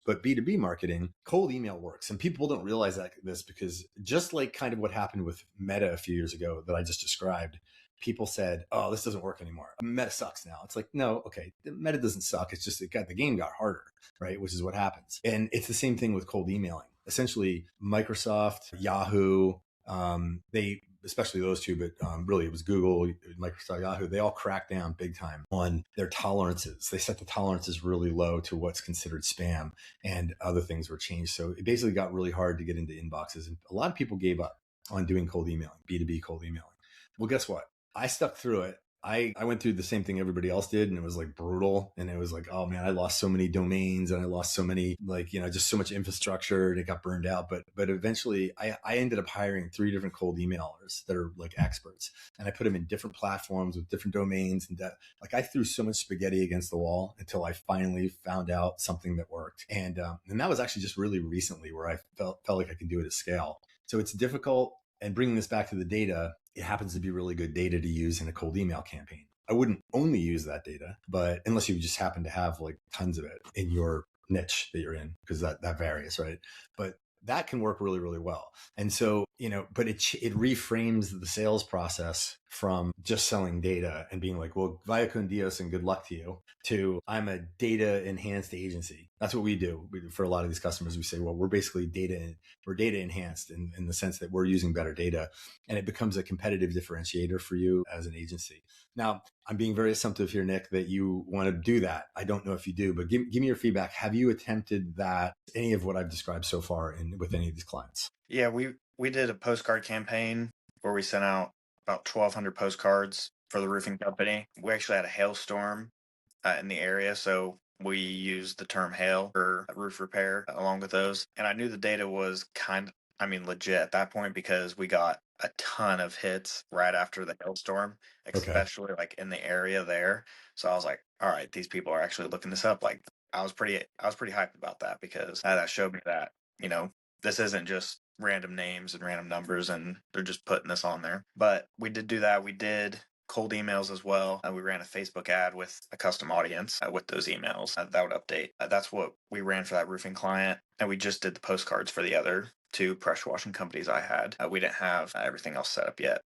But B2B marketing, cold email works. And people don't realize this because just like kind of what happened with Meta a few years ago that I just described, people said, oh, this doesn't work anymore. Meta sucks now. It's like, no, okay, Meta doesn't suck. It's just the game got harder, right? Which is what happens. And it's the same thing with cold emailing. Essentially, Microsoft, Yahoo, they, especially those two, but really it was Google, Microsoft, Yahoo, they all cracked down big time on their tolerances. They set the tolerances really low to what's considered spam, and other things were changed. So it basically got really hard to get into inboxes. And a lot of people gave up on doing cold emailing, B2B cold emailing. Well, guess what? I stuck through it. I went through the same thing everybody else did, and it was like brutal. And it was like, oh man, I lost so many domains, and I lost so many, just so much infrastructure, and it got burned out. But eventually I ended up hiring 3 different cold emailers that are like experts, and I put them in different platforms with different domains. And I threw so much spaghetti against the wall until I finally found out something that worked. And that was actually just really recently where I felt like I can do it at scale. So it's difficult. And bringing this back to the data, it happens to be really good data to use in a cold email campaign. I wouldn't only use that data, but unless you just happen to have like tons of it in your niche that you're in, because that varies, right? But that can work really, really well. And so, but it reframes the sales process from just selling data and being like, well, vaya con Dios and good luck to you, to I'm a data enhanced agency. That's what we do. For a lot of these customers, we say, well, we're basically data enhanced in the sense that we're using better data, and it becomes a competitive differentiator for you as an agency. Now, I'm being very assumptive here, Nick, that you want to do that. I don't know if you do, but give me your feedback. Have you attempted that, any of what I've described so far with any of these clients? Yeah, we did a postcard campaign where we sent out about 1,200 postcards for the roofing company. We actually had a hailstorm in the area, so we used the term hail for roof repair along with those. And I knew the data was legit at that point because we got a ton of hits right after the hailstorm, Okay. especially like in the area there. So I was like, all right, these people are actually looking this up. Like I was pretty hyped about that because that showed me that, this isn't just random names and random numbers and they're just putting this on there. But we did do that. We did cold emails as well. We ran a Facebook ad with a custom audience with those emails that would update. That's what we ran for that roofing client. And we just did the postcards for the other 2 pressure washing companies I had. We didn't have everything else set up yet.